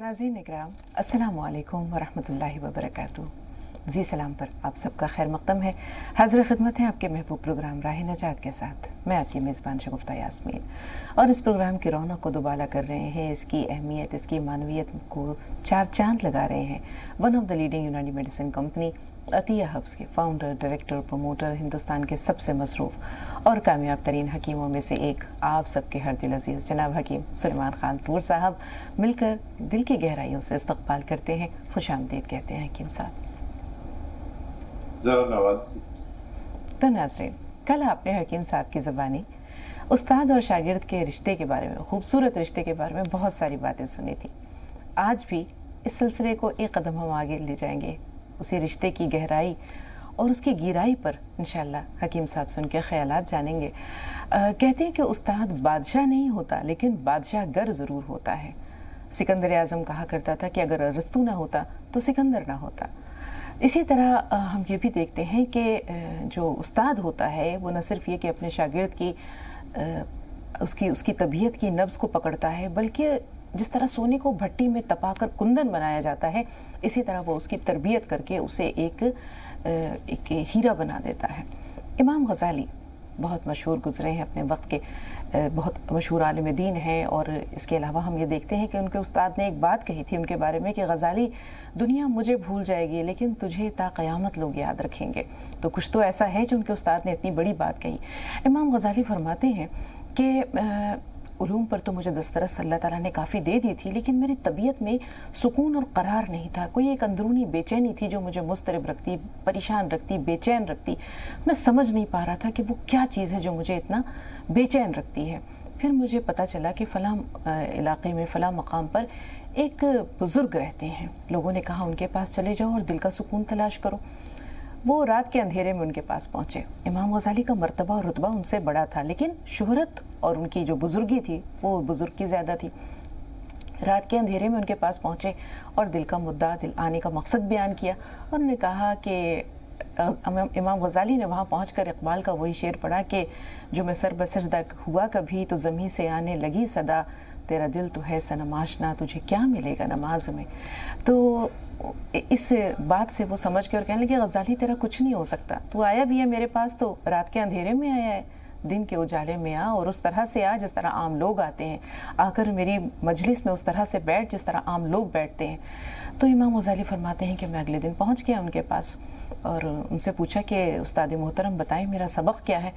नाज़रीन इकराम, अस्सलामु अलैकुम वरहमतुल्लाहि वबरकातुहू। जी सलाम पर आप सबका खैर मक़दम है। हाज़िर खिदमत है आपके महबूब प्रोग्राम राह नजात के साथ। मैं आपकी मेज़बान शगुफ्ता यास्मीन, और इस प्रोग्राम की रौनक को दुबाला कर रहे हैं, इसकी अहमियत, इसकी मानवियत को चार चांद लगा रहे हैं वन ऑफ द लीडिंग यूनानी मेडिसिन कंपनी अतिया हब्स के फाउंडर, डायरेक्टर, प्रमोटर, हिंदुस्तान के सबसे मसरूफ़ और कामयाब तरीन हकीमों में से एक, आप सबके हर दिल अजीज़ जनाब हकीम सुलेमान खान तूर साहब। मिलकर दिल की गहराइयों से इस्तक़बाल करते हैं, खुश आमदीद कहते हैं हकीम साहब। तो नाज़रीन, कल आपने हकीम साहब की ज़बानी उस्ताद और शागिर्द के रिश्ते के बारे में, खूबसूरत रिश्ते के बारे में बहुत सारी बातें सुनी थी। आज भी इस सिलसिले को एक कदम हम आगे ले जाएंगे, उसी रिश्ते की गहराई और उसकी गिराई पर इंशाअल्लाह हकीम साहब से उनके ख़यालात जानेंगे। कहते हैं कि उस्ताद बादशाह नहीं होता, लेकिन बादशाह गर ज़रूर होता है। सिकंदर आज़म कहा करता था कि अगर अरस्तू ना होता तो सिकंदर ना होता। इसी तरह हम ये भी देखते हैं कि जो उस्ताद होता है वो न सिर्फ़ ये कि अपने शागिर्द की उसकी तबीयत की नब्ज़ को पकड़ता है, बल्कि जिस तरह सोने को भट्टी में तपाकर कुंदन बनाया जाता है, इसी तरह वो उसकी तरबियत करके उसे एक हीरा बना देता है। इमाम गज़ाली बहुत मशहूर गुज़रे हैं अपने वक्त के, बहुत मशहूर आलिम दीन हैं, और इसके अलावा हम ये देखते हैं कि उनके उस्ताद ने एक बात कही थी उनके बारे में कि गज़ाली, दुनिया मुझे भूल जाएगी लेकिन तुझे ता क़यामत लोग याद रखेंगे। तो कुछ तो ऐसा है जो उनके उस्ताद ने इतनी बड़ी बात कही। इमाम गज़ाली फरमाते हैं कि उलूम पर तो मुझे दस्तरस अल्लाह ताला ने काफ़ी दे दी थी, लेकिन मेरी तबीयत में सुकून और करार नहीं था। कोई एक अंदरूनी बेचैनी थी जो मुझे मुस्तरब रखती, परेशान रखती, बेचैन रखती। मैं समझ नहीं पा रहा था कि वो क्या चीज़ है जो मुझे इतना बेचैन रखती है। फिर मुझे पता चला कि फ़लाँ इलाक़े में, फ़लाँ मकाम पर एक बुज़ुर्ग रहते हैं। लोगों ने कहा उनके पास चले जाओ और दिल का सुकून तलाश करो। वो रात के अंधेरे में उनके पास पहुँचे। इमाम गज़ाली का मर्तबा और रुतबा उनसे बड़ा था, लेकिन शोहरत और उनकी जो बुज़ुर्गी थी वो बुज़ुर्ग की ज़्यादा थी। रात के अंधेरे में उनके पास पहुँचे और दिल का मुद्दा, दिल आने का मकसद बयान किया, और उन्होंने कहा कि इमाम गज़ाली ने वहाँ पहुँचकर इक़बाल का वही शेर पढ़ा कि जो मैं सर बसजदा हुआ कभी तो ज़मीं से आने लगी सदा, तेरा दिल तो है सनम आशना, तुझे क्या मिलेगा नमाज में। तो इस बात से वो समझ के और कहने लगे, गज़ाली तेरा कुछ नहीं हो सकता, तू आया भी है मेरे पास तो रात के अंधेरे में आया है, दिन के उजाले में आ, और उस तरह से आ जिस तरह आम लोग आते हैं, आकर मेरी मजलिस में उस तरह से बैठ जिस तरह आम लोग बैठते हैं। तो इमाम गज़ाली फरमाते हैं कि मैं अगले दिन पहुँच गया उनके पास और उनसे पूछा कि उस्ताद मोहतरम बताएं मेरा सबक क्या है।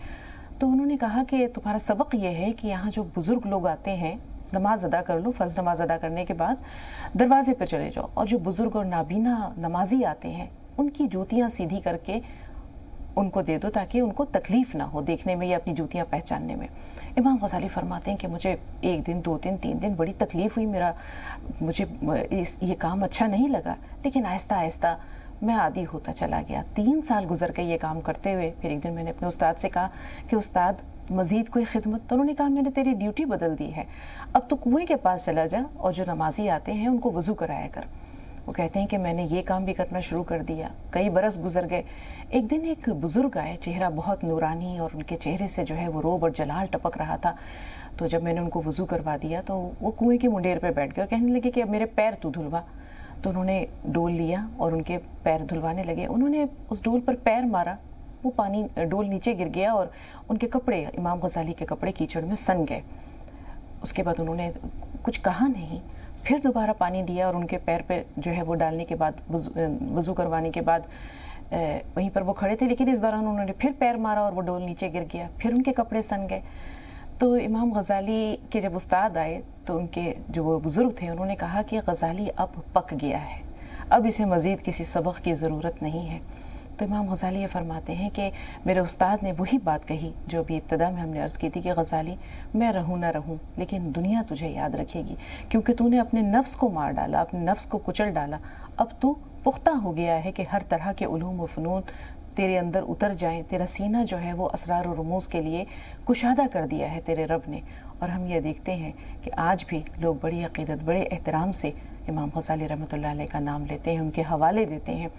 तो उन्होंने कहा कि तुम्हारा सबक ये है कि यहाँ जो बुज़ुर्ग लोग आते हैं, नमाज अदा कर लो, फ़र्ज़ नमाज अदा करने के बाद दरवाज़े पर चले जाओ, और जो बुज़ुर्ग और नाबीना नमाजी आते हैं उनकी जूतियाँ सीधी करके उनको दे दो, ताकि उनको तकलीफ़ ना हो देखने में या अपनी जूतियाँ पहचानने में। इमाम गज़ाली फरमाते हैं कि मुझे एक दिन, 2 दिन, 3 दिन बड़ी तकलीफ़ हुई, मुझे ये काम अच्छा नहीं लगा, लेकिन आहिस्ता आहिस्ता मैं आदी होता चला गया। 3 साल गुजर गए ये काम करते हुए। फिर एक दिन मैंने अपने उस्ताद से कहा कि उस्ताद मज़ीद कोई खिदमत? तो उन्होंने कहा मैंने तेरी ड्यूटी बदल दी है, अब तो कुएं के पास चला जा और जो नमाजी आते हैं उनको वज़ू कराया कर। वो कहते हैं कि मैंने ये काम भी करना शुरू कर दिया। कई बरस गुजर गए। एक दिन एक बुज़ुर्ग आए, चेहरा बहुत नूरानी, और उनके चेहरे से जो है वो रोब और जलाल टपक रहा था। तो जब मैंने उनको वज़ू करवा दिया तो वो कुएँ की मुंडेर पर बैठ गए और कहने लगे कि अब मेरे पैर तू धुलवा। तो उन्होंने डोल लिया और उनके पैर धुलवाने लगे। उन्होंने उस डोल पर पैर मारा, वो पानी, डोल नीचे गिर गया और उनके कपड़े, इमाम गज़ाली के कपड़े कीचड़ में सन गए। उसके बाद उन्होंने कुछ कहा नहीं, फिर दोबारा पानी दिया और उनके पैर पे जो है वो डालने के बाद, वज़ू करवाने के बाद वहीं पर वो खड़े थे, लेकिन इस दौरान उन्होंने फिर पैर मारा और वो डोल नीचे गिर गया, फिर उनके कपड़े सन गए। तो इमाम गज़ाली के जब उस्ताद आए तो उनके जो वो बुज़ुर्ग थे उन्होंने कहा कि गज़ाली अब पक गया है, अब इसे मज़ीद किसी सबक की ज़रूरत नहीं है। तो इमाम गज़ाली ये फरमाते हैं कि मेरे उस्ताद ने वही बात कही जो अभी इब्तिदा में हमने अर्ज़ की थी कि गज़ाली, मैं रहूँ ना रहूँ लेकिन दुनिया तुझे याद रखेगी, क्योंकि तूने अपने नफ्स को मार डाला, अपने नफ्स को कुचल डाला। अब तू पुख्ता हो गया है कि हर तरह के उलूम व फ़नून तेरे अंदर उतर जाएं। तेरा सीना जो है वो असरार और रमूज़ के लिए कुशादा कर दिया है तेरे रब ने। और हम ये देखते हैं कि आज भी लोग बड़ी अक़ीदत, बड़े एहतराम से इमाम गज़ाली रहमतुल्लाह अलैह का नाम लेते हैं, उनके हवाले देते हैं।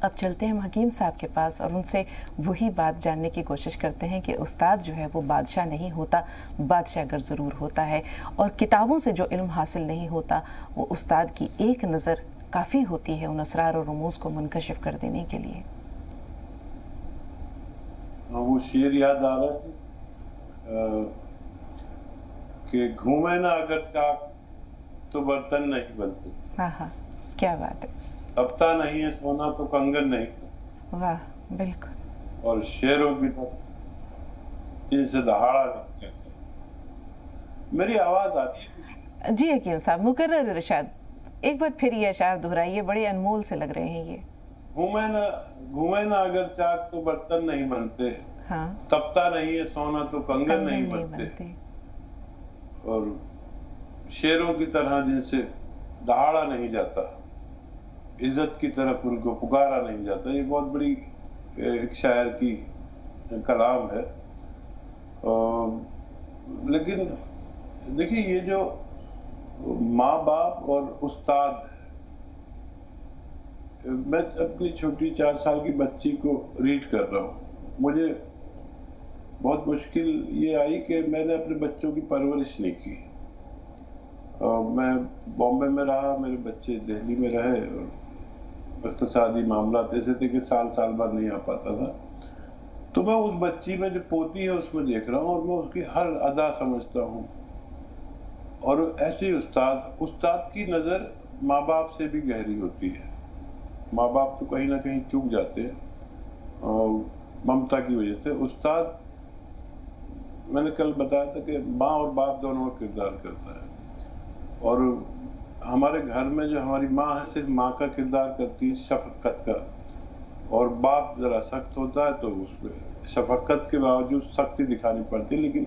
अब चलते हैं हम हकीम साहब के पास और उनसे वही बात जानने की कोशिश करते हैं कि उस्ताद जो है वो बादशाह नहीं होता, बादशाहगर ज़रूर होता है, और किताबों से जो इल्म हासिल नहीं होता वो उस्ताद की एक नज़र काफ़ी होती है उन असरार और रमूज़ को मुनकशिफ कर देने के लिए। वो शेर याद आ रहा है कि घूमे ना अगर चाक तो बर्तन नहीं बनते। हाँ हाँ, क्या बात है। तपता नहीं है सोना तो कंगन नहीं। वाह, बिल्कुल। और शेरों की तरह इनसे दहाड़ा नहीं कहते। मेरी आवाज आती है? जी हकीम साहब, मुकर्रर इरशाद, एक बार फिर ये अशार दोहराइए, बड़े अनमोल से लग रहे हैं ये। घूमे ना अगर चाक तो बर्तन नहीं बनते। हाँ। तपता नहीं है सोना तो कंगन नहीं बनते। और शेरों की तरह जिनसे दहाड़ा नहीं जाता, इज्जत की तरफ उनको पुकारा नहीं जाता। ये बहुत बड़ी एक शायर की कलाम है। लेकिन देखिए, ये जो माँ बाप और उस्ताद, मैं अपनी छोटी 4 साल की बच्ची को रीड कर रहा हूँ। मुझे बहुत मुश्किल ये आई कि मैंने अपने बच्चों की परवरिश नहीं की। मैं बॉम्बे में रहा, मेरे बच्चे दिल्ली में रहे, और इक़्तिसादी मामला ऐसे थे कि साल बाद नहीं आ पाता था। तो मैं उस बच्ची में जो पोती है उसमें देख रहा हूँ, और मैं उसकी हर अदा समझता हूँ। और ऐसे ही उस्ताद की नज़र माँ बाप से भी गहरी होती है। माँ बाप तो कहीं ना कहीं चूक जाते हैं और ममता की वजह से। उस्ताद, मैंने कल बताया था कि माँ और बाप दोनों का किरदार करता है। और हमारे घर में जो हमारी माँ है, सिर्फ माँ का किरदार करती है, शफकत का। और बाप जरा सख्त होता है तो उसमें शफकत के बावजूद सख्ती दिखानी पड़ती है। लेकिन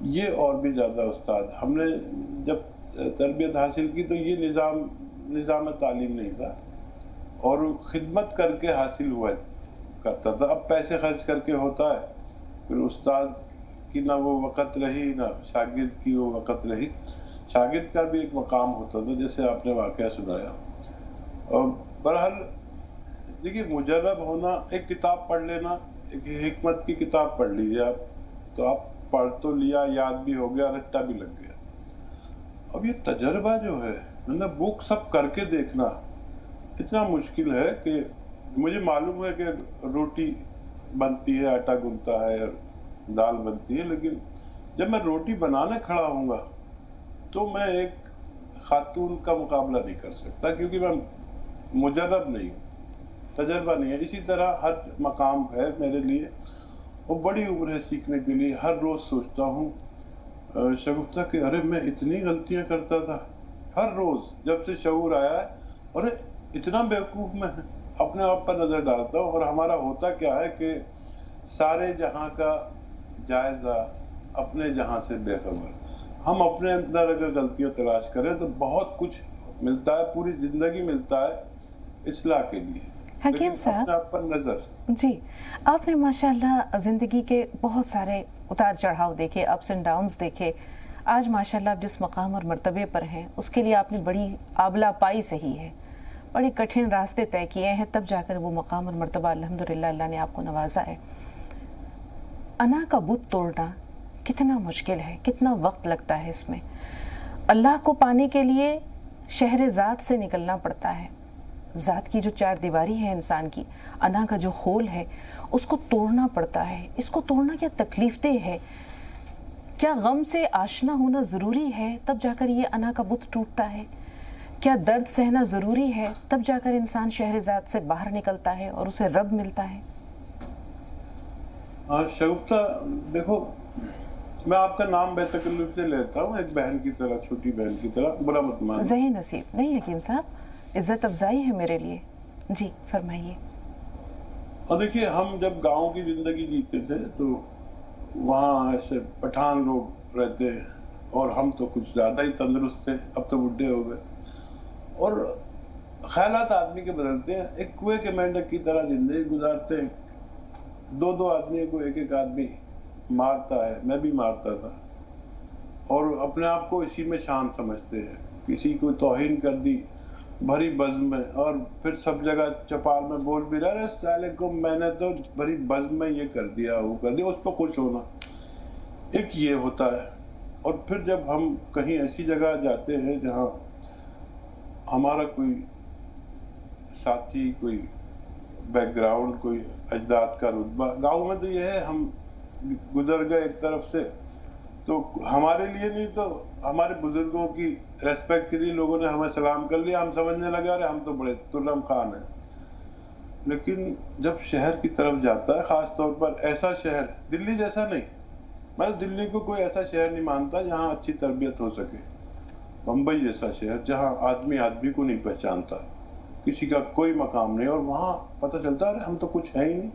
ये और भी ज़्यादा उस्ताद, हमने जब तरबियत हासिल की तो ये निज़ाम तालीम नहीं था, और खिदमत करके हासिल हुआ करता था। अब पैसे खर्च करके होता है। फिर उस्ताद की ना वो वक़्त रही, ना शागिर्द की वो वक़्त रही। शागिर्द का भी एक मकाम होता था, जैसे आपने वाक़या सुनाया। और बहरहाल देखिए, मुजर्रब होना, एक किताब पढ़ लेना, एक हिकमत की किताब पढ़ लीजिए आप, तो आप पढ़ तो लिया, याद भी हो गया, रट्टा भी लग गया। अब ये तजर्बा जो है, मतलब बुक सब करके देखना इतना मुश्किल है कि मुझे मालूम है कि रोटी बनती है, आटा गूंथता है, दाल बनती है, लेकिन जब मैं रोटी बनाने खड़ा हूँगा तो मैं एक खातून का मुकाबला नहीं कर सकता, क्योंकि मैं मुजर्रब नहीं हूँ, तजर्बा नहीं है। इसी तरह हर मकाम है मेरे लिए, वो बड़ी उम्र है सीखने के लिए। हर रोज़ सोचता हूँ शगुफ्ता कि अरे मैं इतनी गलतियाँ करता था। हर रोज़ जब से शऊर आया है, अरे इतना बेवकूफ़ मैं अपने आप पर नज़र डालता हूँ। और हमारा होता क्या है कि सारे जहाँ का जायज़ा अपने जहाँ से बेखबर। हम अपने अंदर अगर गलतियाँ तलाश करें तो बहुत कुछ मिलता है, पूरी ज़िंदगी मिलता है इस्लाह के लिए। हकीम साहब, अपने आप पर नज़र। जी, आपने माशाल्लाह ज़िंदगी के बहुत सारे उतार चढ़ाव देखे, अप्स एंड डाउन्स देखे। आज माशाल्लाह आप जिस मकाम और मर्तबे पर हैं उसके लिए आपने बड़ी आबला पाई सही है, बड़े कठिन रास्ते तय किए हैं, तब जाकर वो मकाम और मर्तबा अल्हम्दुलिल्लाह अल्लाह ने आपको नवाजा है। अना का बुत तोड़ना कितना मुश्किल है, कितना वक्त लगता है इसमें। अल्लाह को पाने के लिए शहर ज़ात से निकलना पड़ता है। ज़ात की जो 4 दीवारी है इंसान की, अना का जो खोल है, उसको तोड़ना पड़ता है। इसको तोड़ना क्या तकलीफ़देह है? क्या गम से आशना होना ज़रूरी है, तब जाकर ये अना का बुत टूटता है? क्या दर्द सहना ज़रूरी है, तब जाकर इंसान शहर ज़ात से बाहर निकलता है और उसे रब मिलता है? शगुफ्ता, देखो, मैं आपका नाम बेतकल्लुफ़ से लेता हूँ, एक बहन की तरह, छोटी बहन की तरह, बुरा मत मानो। ज़ही नसीब नहीं हकीम साहब, इज़्ज़त अफ़ज़ाई है मेरे लिए। जी फरमाइए। और देखिए, हम जब गांव की ज़िंदगी जीते थे तो वहाँ ऐसे पठान लोग रहते हैं, और हम तो कुछ ज़्यादा ही तंदुरुस्त थे, अब तो बुढ़े हो गए। और ख्यालात आदमी के बदलते हैं। एक कुएं के मेंढक की तरह ज़िंदगी गुजारते हैं। 2-2 आदमी को एक आदमी मारता है, मैं भी मारता था, और अपने आप को इसी में शान समझते हैं। किसी को तौहीन कर दी भरी बज़्म में, और फिर सब जगह चौपाल में बोल भी रहा है, साले को मैंने तो भरी बज़्म में ये कर दिया, वो कर दिया, उस पर खुश होना, एक ये होता है। और फिर जब हम कहीं ऐसी जगह जाते हैं जहाँ हमारा कोई साथी, कोई बैकग्राउंड, कोई अजदाद का रुतबा, गाँव में तो ये है हम गुजर गए एक तरफ से, तो हमारे लिए नहीं तो हमारे बुजुर्गों की रेस्पेक्ट के लिए लोगों ने हमें सलाम कर लिया, हम समझने लगे अरे हम तो बड़े तुर्रम खान हैं। लेकिन जब शहर की तरफ जाता है, खास तौर पर ऐसा शहर, दिल्ली जैसा नहीं, मैं दिल्ली को कोई ऐसा शहर नहीं मानता जहाँ अच्छी तरबियत हो सके, बम्बई जैसा शहर जहाँ आदमी आदमी को नहीं पहचानता, किसी का कोई मकाम नहीं, और वहाँ पता चलता है हम तो कुछ है ही नहीं,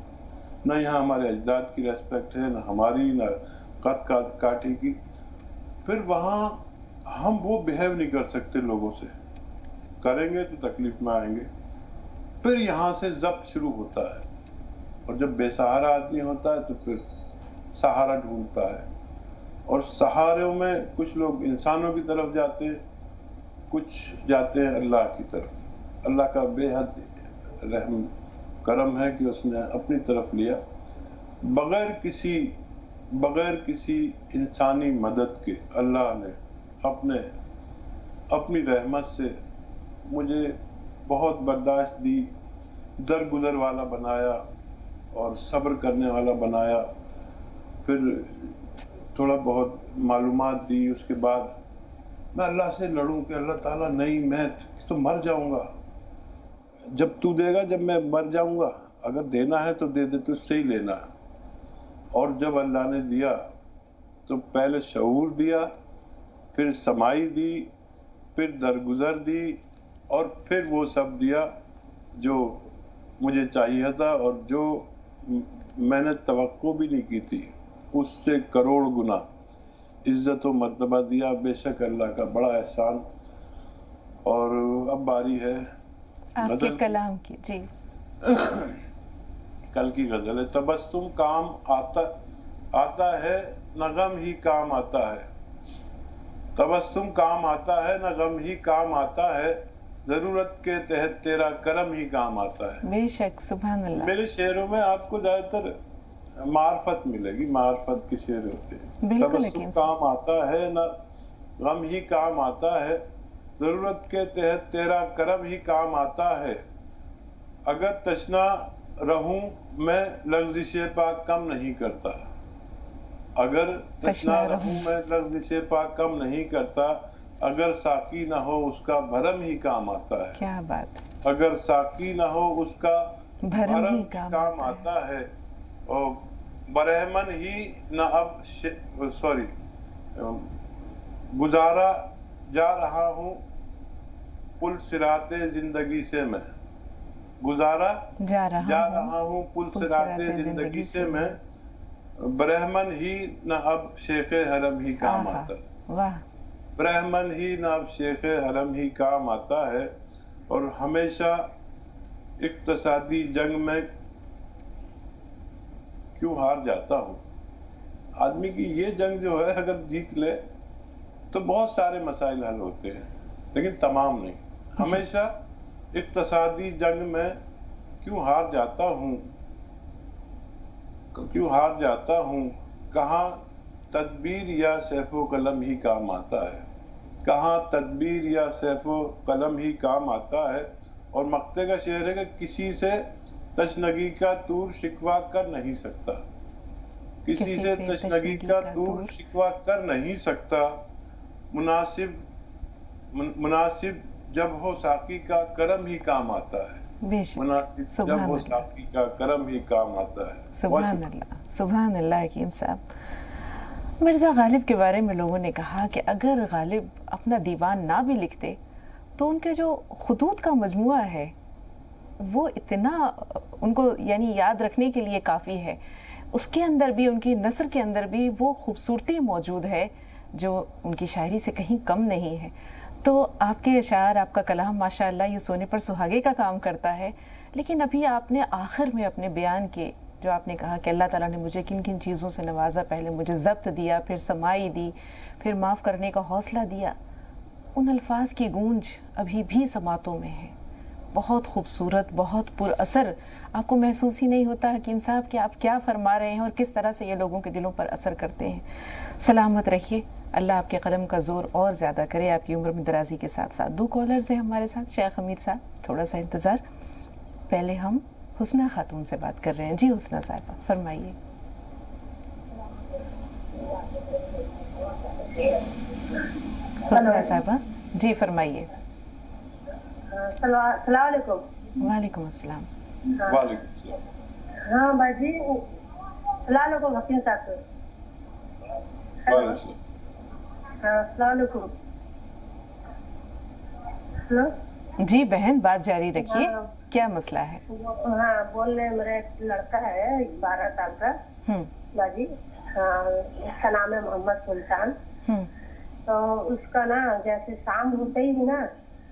ना यहाँ हमारे अजदाद की रेस्पेक्ट है, ना हमारी, ना कद काठी की। फिर वहाँ हम वो बिहेव नहीं कर सकते लोगों से, करेंगे तो तकलीफ में आएंगे। फिर यहाँ से जब्त शुरू होता है, और जब बेसहारा आदमी होता है तो फिर सहारा ढूंढता है, और सहारों में कुछ लोग इंसानों की तरफ जाते हैं, कुछ जाते हैं अल्लाह की तरफ। अल्लाह का बेहद रहम करम है कि उसने अपनी तरफ लिया, बगैर किसी इंसानी मदद के अल्लाह ने अपनी रहमत से मुझे बहुत बर्दाश्त दी, दरगुजर वाला बनाया और सब्र करने वाला बनाया। फिर थोड़ा बहुत मालूमात दी, उसके बाद मैं अल्लाह से लड़ूं कि अल्लाह ताला नहीं, मैं तो मर जाऊंगा, जब तू देगा, जब मैं मर जाऊंगा, अगर देना है तो दे दे, तुझसे ही लेना है। और जब अल्लाह ने दिया तो पहले शऊर दिया, फिर समाई दी, फिर दरगुजर दी, और फिर वो सब दिया जो मुझे चाहिए था और जो मैंने तवक्को भी नहीं की थी, उससे करोड़ गुना इज्जत व मर्तबा दिया। बेशक अल्लाह का बड़ा एहसान। और अब बारी है आपके कलाम की। जी कल की गजल है, तबस्सुम काम आता है न गम ही काम आता है, तबस्सुम काम आता है न गम ही काम आता है, जरूरत के तहत तेरा करम ही काम आता है। बेशक, सुभान अल्लाह। मेरे शेरों में आपको ज्यादातर मार्फत मिलेगी, मार्फत के शेर होते हैं। तबस्सुम काम आता है न गम ही काम आता है, जरूरत के तहत तेरा करम ही काम आता है, अगर तशना रहूं मैं लफ्ज़िशे पाक कम नहीं करता, अगर तशना रहूं मैं लफ्ज़िशे पाक कम नहीं करता, अगर साकी ना हो उसका भरम ही काम आता है। क्या बात। अगर साकी ना हो उसका भरम ही काम आता है, और बरहमन ही ना अब गुजारा जा रहा हूँ पुल सिराते जिंदगी से मैं, गुजारा जा रहा हूँ पुल सिराते जिंदगी से मैं, ब्रह्मन ही न अब शेखे हरम ही काम आता है। वाह। ब्रह्मन ही न अब शेखे हरम ही काम आता है। और हमेशा इक्तसादी जंग में क्यों हार जाता हूँ। आदमी की ये जंग जो है अगर जीत ले तो बहुत सारे मसाइल हल होते हैं, लेकिन तमाम नहीं। हमेशा इक्तसादी जंग में क्यों हार जाता हूँ, कहाँ तदबीर या सैफो कलम ही काम आता है, कहाँ तदबीर या सैफो कलम ही काम आता है। और मक्ते का शेर है कि किसी से तशनगी का तूर शिकवा कर नहीं सकता, किसी से तशनगी का तूर शिकवा कर नहीं सकता, मुनासिब जब हो साकी का करम ही काम आता है, मुनासिब जब हो साकी का करम ही काम आता है। सुभान अल्लाह, सुभान अल्लाह। हकीम साहब, मिर्ज़ा गालिब के बारे में लोगों ने कहा कि अगर गालिब अपना दीवान ना भी लिखते तो उनके जो खुतूत का मजमुआ है वो इतना उनको यानी याद रखने के लिए काफ़ी है, उसके अंदर भी, उनकी नस्र के अंदर भी वो खूबसूरती मौजूद है जो उनकी शायरी से कहीं कम नहीं है। तो आपके अशार, आपका कलाम माशाअल्लाह ये सोने पर सुहागे का काम करता है। लेकिन अभी आपने आखिर में अपने बयान के जो आपने कहा कि अल्लाह ताला ने मुझे किन किन चीज़ों से नवाजा, पहले मुझे ज़ब्त दिया, फिर समाई दी, फिर माफ़ करने का हौसला दिया, उन अल्फाज की गूंज अभी भी समातों में है, बहुत खूबसूरत, बहुत पुरअसर। आपको महसूस ही नहीं होता हकीम साहब कि आप क्या फरमा रहे हैं और किस तरह से ये लोगों के दिलों पर असर करते हैं। सलामत रहिए, अल्लाह आपके कलम का ज़ोर और ज़्यादा करे, आपकी उम्र में दराजी के साथ साथ। 2 कॉलर्स हैं हमारे साथ। शेख हमीद साहब, थोड़ा सा इंतज़ार। पहले हम हुस्ना खातून से बात कर रहे हैं। जी हुस्ना साहिबा, फरमाइए। हुस्ना साहिबा, जी फरमाइए। अस्सलाम वालेकुम। वालेकुम अस्सलाम। वालेकुम सलाम। हाँ बाजी, अस्सलाम वालेकुम हकीम साहब। वालेकुम सलाम। हाँ अस्सलाम वालेकुम। हेलो जी बहन, बात जारी रखिए, हाँ। क्या मसला है? हाँ बोल रहे, मेरा एक लड़का है 12 साल का बाजी। हाँ, उसका नाम है मोहम्मद सुल्तान। तो उसका ना जैसे शाम होते ही ना,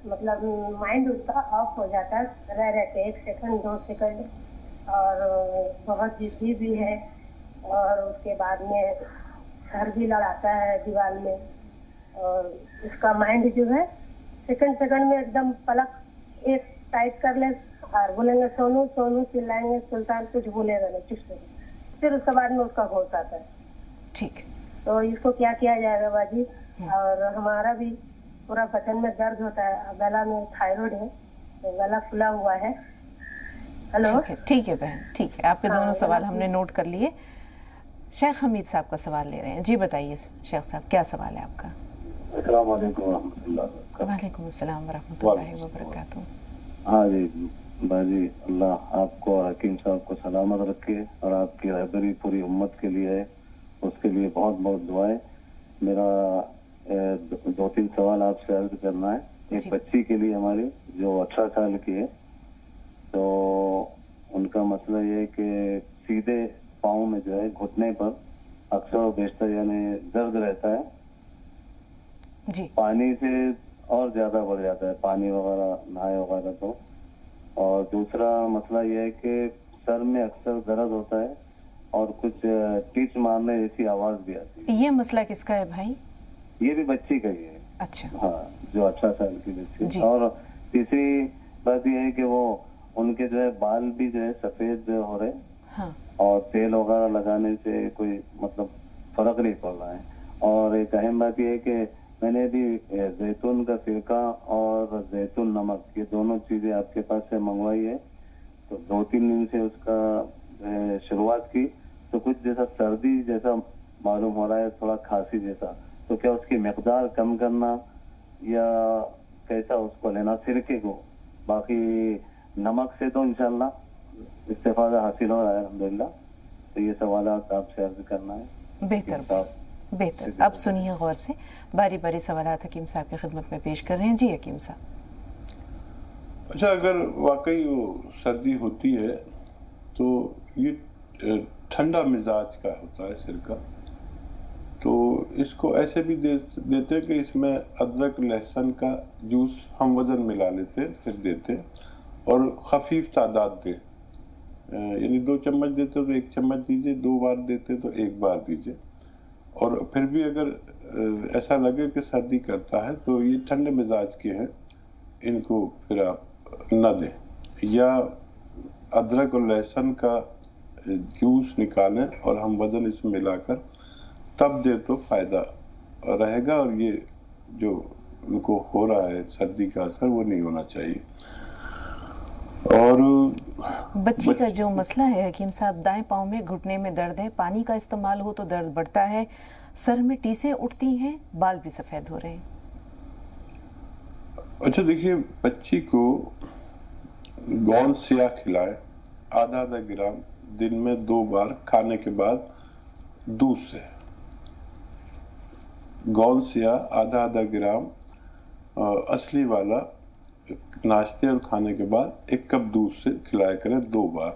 मतलब माइंड उसका ऑफ हो जाता है, रहते 1 सेकंड 2 सेकंड, और बहुत जिद्दी भी है, और उसके बाद में सर भी लड़ाता है दीवार में, और उसका माइंड जो है सेकंड सेकंड में एकदम पलक एक टाइट कर ले और बोलेंगे सोनू सोनू, चिल्लाएंगे सुल्तान, कुछ बोलेगा नहीं, चुप से। फिर उसके बाद में उसका होश आता है। ठीक। तो इसको क्या किया जाएगा बाजी? और हमारा भी पूरा बदन में दर्द होता है, गला में थायराइड है, तो गला फुला हुआ है। हेलो, ठीक है बहन, ठीक है। आपके दोनों सवाल हमने नोट कर लिए। शेख हमीद साहब का सवाल ले रहे हैं। जी बताइए शेख साहब, क्या सवाल है आपका? अस्सलाम वालेकुम रहमतुल्लाह। वालेकुम अस्सलाम वरहमतुल्लाहि वबरकातुहू। हाँ जी बाजी, अल्लाह आपको और हकीम साहब को सलामत रखे, और आपकी रहबरी पूरी उम्मत के लिए है, उसके लिए बहुत बहुत दुआएं। मेरा 2-3 सवाल आपसे अर्ज करना है। एक बच्ची के लिए हमारी जो 18 साल की है, तो उनका मसला ये है कि सीधे पाँव में जो है घुटने पर अक्सर और बेशतर यानी दर्द रहता है जी। पानी से और ज्यादा बढ़ जाता है, पानी वगैरह नहाए वगैरह तो। और दूसरा मसला ये है कि सर में अक्सर दर्द होता है और कुछ टीच मारने जैसी आवाज भी आती है। ये मसला किसका है भाई? ये भी बच्ची का ही है। अच्छा। हाँ, जो 18 साल की बच्ची। जी। और तीसरी बात ये है कि वो उनके जो है बाल भी जो है सफेद हो रहे, हाँ। और तेल वगैरह लगाने से कोई मतलब फर्क नहीं पड़ रहा है। और एक अहम बात यह है कि मैंने भी जैतून का सिरका और जैतून नमक, ये दोनों चीजें आपके पास से मंगवाई है, तो 2-3 दिन से उसका शुरुआत की, तो कुछ जैसा सर्दी जैसा मालूम हो रहा है, थोड़ा खांसी जैसा। तो क्या उसकी मिकदार कम करना या कैसा उसको लेना सिरके को? बाकी नमक से तो इंशाल्लाह इस्तेफादा हासिल हो रहा है अल्हम्दुलिल्लाह। तो ये सवाल आपसे अर्ज करना है। बेहतर। अब सुनिए गौर से, बारी बारी सवालात हकीम साहब की खिदमत में पेश कर रहे हैं। जी हकीम साहब। अच्छा, अगर वाकई वो सर्दी होती है तो ये ठंडा मिजाज का होता है सिरका, तो इसको ऐसे भी देते कि इसमें अदरक लहसुन का जूस हम वजन मिला लेते फिर देते, और खफीफ तादाद दे, यानी 2 चम्मच देते तो 1 चम्मच दीजिए, 2 बार देते तो 1 बार दीजिए। और फिर भी अगर ऐसा लगे कि सर्दी करता है तो ये ठंडे मिजाज के हैं, इनको फिर आप न दें, या अदरक और लहसुन का जूस निकालें और हम वजन इसमें मिलाकर तब दे तो फायदा रहेगा, और ये जो उनको हो रहा है सर्दी का असर वो नहीं होना चाहिए। और बच्ची का जो मसला है हकीम साहब, दाएं पाँव में घुटने में दर्द है, पानी का इस्तेमाल हो तो दर्द बढ़ता है, सर में टीसें उठती हैं, बाल भी सफेद हो रहे हैं। अच्छा देखिए, बच्ची को गोंद सिया खिलाए, आधा ग्राम दिन में 2 बार खाने के बाद दूध से। गोंद सिया आधा ग्राम असली वाला नाश्ते और खाने के बाद 1 कप दूध से खिलाया करें 2 बार।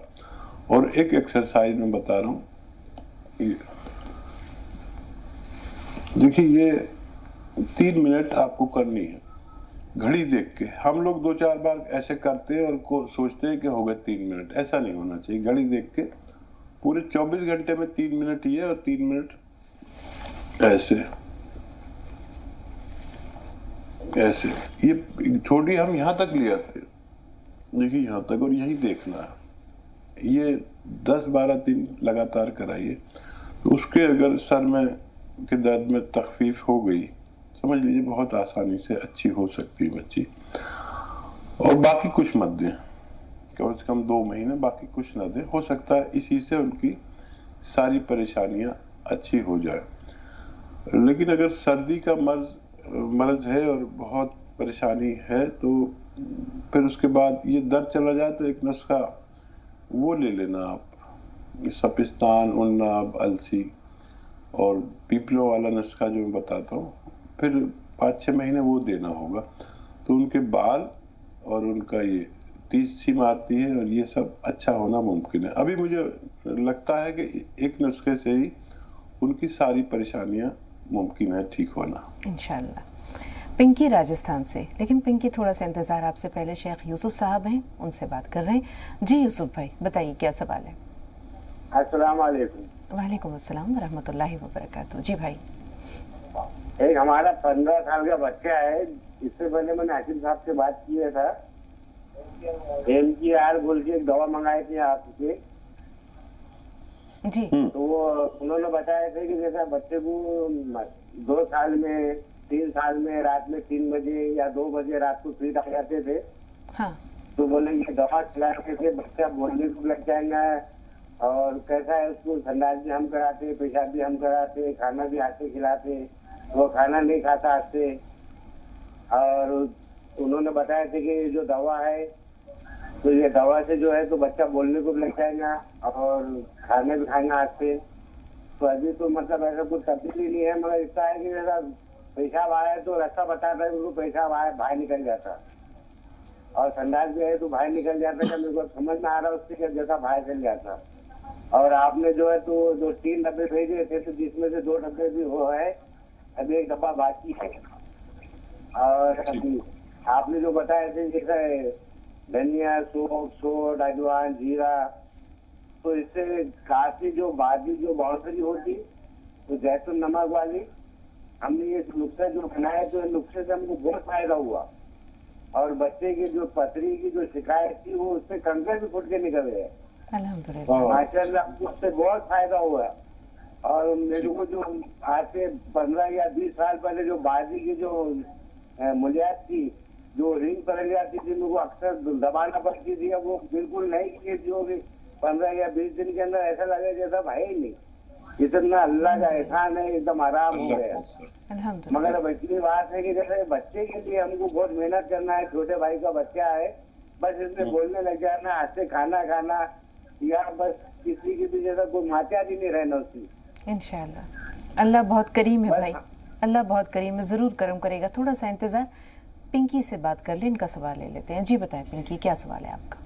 और एक एक्सरसाइज में बता रहा हूँ, देखिए ये 3 मिनट आपको करनी है, घड़ी देख के। हम लोग 2-4 बार ऐसे करते हैं और सोचते हैं कि हो गए 3 मिनट, ऐसा नहीं होना चाहिए। घड़ी देख के पूरे 24 घंटे में 3 मिनट ये और 3 मिनट ऐसे, ऐसे ये छोटी हम यहाँ तक ले आते, देखिए यहाँ तक, और यही देखना है। ये 10-12 दिन लगातार कराइए, तो उसके अगर सर में के दर्द में तखफीफ हो गई, समझ लीजिए बहुत आसानी से अच्छी हो सकती है बच्ची। और बाकी कुछ मत दें, कम से कम 2 महीने बाकी कुछ ना दें, हो सकता है इसी से उनकी सारी परेशानियां अच्छी हो जाए। लेकिन अगर सर्दी का मर्ज है और बहुत परेशानी है, तो फिर उसके बाद ये दर्द चला जाए तो एक नुस्खा वो ले लेना आप, सपिस्तान, उन्नाब, अलसी और पीपलों वाला नुस्खा जो मैं बताता हूँ, फिर 5-6 महीने वो देना होगा, तो उनके बाल और उनका ये तीसी मारती है और ये सब अच्छा होना मुमकिन है। अभी मुझे लगता है कि एक नुस्खे से ही उनकी सारी परेशानियां मुमकिन है ठीक होना इंशाल्लाह। पिंकी राजस्थान से, लेकिन पिंकी थोड़ा सा इंतज़ार, आपसे पहले शेख यूसुफ साहब हैं, उनसे बात कर रहे हैं। जी यूसुफ भाई बताइए क्या सवाल है। अस्सलाम वालेकुम। वालेकुम अस्सलाम व रहमतुल्लाहि व बरकातुहू। जी भाई। एक हमारा 15 साल का बच्चा है, इससे पहले मैंने हाकिम साहब से बात किया था, MGR बोल के एक दवा मंगाई थी आपसे जी। तो वो उन्होंने बताया था कि जैसा बच्चे को 2 साल में 3 साल में रात में 3 बजे या 2 बजे रात को फीड आ जाते थे। हाँ। तो बोले ये दवा खिलाने से बच्चा बोलने को लग जाएगा, और कैसा है उसको संडास भी हम कराते, पेशाब भी हम कराते, खाना भी हाथ से खिलाते, वो खाना नहीं खाता हाथ से। और उन्होंने बताया था कि जो दवा है तो ये दवा से जो है तो बच्चा बोलने को भी लग जाएगा और खाना भी खाएंगा हाथ से। तो अभी तो मतलब ऐसा कुछ तब्दीली नहीं है, मगर इतना है कि जैसा पेशाब आया तो रास्ता बताता है, उनको पेशाब आया बाहर निकल जाता, और संडास भी है तो बाहर निकल जाता है, मेरे को समझ में आ रहा है उससे जैसा बाहर चल जाता। और आपने जो है तो जो 3 डब्बे भेजे थे, तो जिसमें से 2 डब्बे भी वो है, अभी 1 डब्बा बाकी है। और आपने जो बताया थे जैसे धनिया, सोट, अजवाइन, जीरा, तो इससे काफी जो बादी जो बाउंसरी होती तो जैतून नमक वाली, हमने ये नुस्खा जो बनाया तो नुस्खे से हमको बहुत फायदा हुआ, और बच्चे की जो पथरी की जो शिकायत थी वो उससे कंकर भी फुट के निकल गए अल्हम्दुलिल्लाह, माशाल्लाह, उससे बहुत फायदा हुआ। और मेरे को जो आज से 15 या 20 साल पहले जो बाजी की जो मुलियात थी, जो रिंग पकड़ जाती थी, मेरे को अक्सर दबाना पड़ती थी, वो बिल्कुल नहीं की, जो 15 या 20 दिन के अंदर ऐसा लगे जैसा है ही नहीं, इतना अल्लाह का एहसान है, एकदम आराम हो गया। अल्हम्दुलिल्लाह। मगर अब इतनी बात है कि जैसे बच्चे के लिए हमको बहुत मेहनत करना है, छोटे भाई का बच्चा है, बस इसमें बोलने लग जाना, हाथ से खाना खाना, या बस किसी की भी जैसा कोई मात्यारी नहीं रहना उसकी। इंशाल्लाह अल्लाह बहुत करीम है भाई, अल्लाह बहुत करीम है, ज़रूर करम करेगा। थोड़ा सा इंतज़ार, पिंकी से बात कर ले, इनका सवाल ले लेते हैं। जी बताएं पिंकी, क्या सवाल है आपका।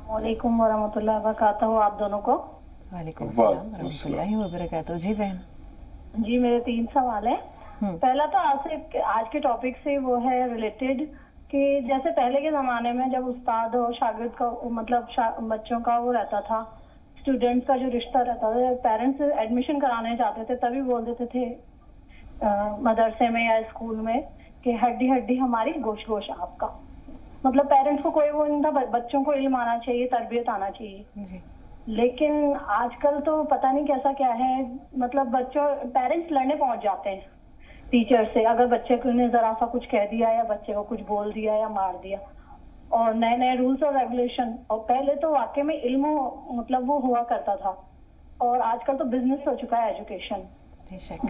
वालेकुम वरहमतुल्लाहि वबरकातुहू, आप दोनों को। वालेकुम अस्सलाम वरहमतुल्लाहि वबरकातुहू। जी बहन। जी मेरे 3 सवाल है। पहला तो आज के टॉपिक से वो है रिलेटेड कि जैसे पहले के जमाने में जब उस्ताद और शागिर्द का मतलब बच्चों का वो रहता था, स्टूडेंट्स का जो रिश्ता रहता था, पेरेंट्स एडमिशन कराने जाते थे तभी बोल देते थे मदरसे में या स्कूल में कि हड्डी हड्डी हमारी गोश गोश आपका, मतलब पेरेंट्स को कोई वो नहीं था, बच्चों को इल्म आना चाहिए, तरबियत आना चाहिए जी। लेकिन आजकल तो पता नहीं कैसा क्या है, मतलब बच्चों पेरेंट्स लड़ने पहुंच जाते हैं टीचर से, अगर बच्चे को ने जरा सा कुछ कह दिया या बच्चे को कुछ बोल दिया या मार दिया, और नए नए रूल्स और रेगुलेशन। और पहले तो वाकई में इल्म मतलब वो हुआ करता था, और आजकल तो बिजनेस हो चुका है एजुकेशन।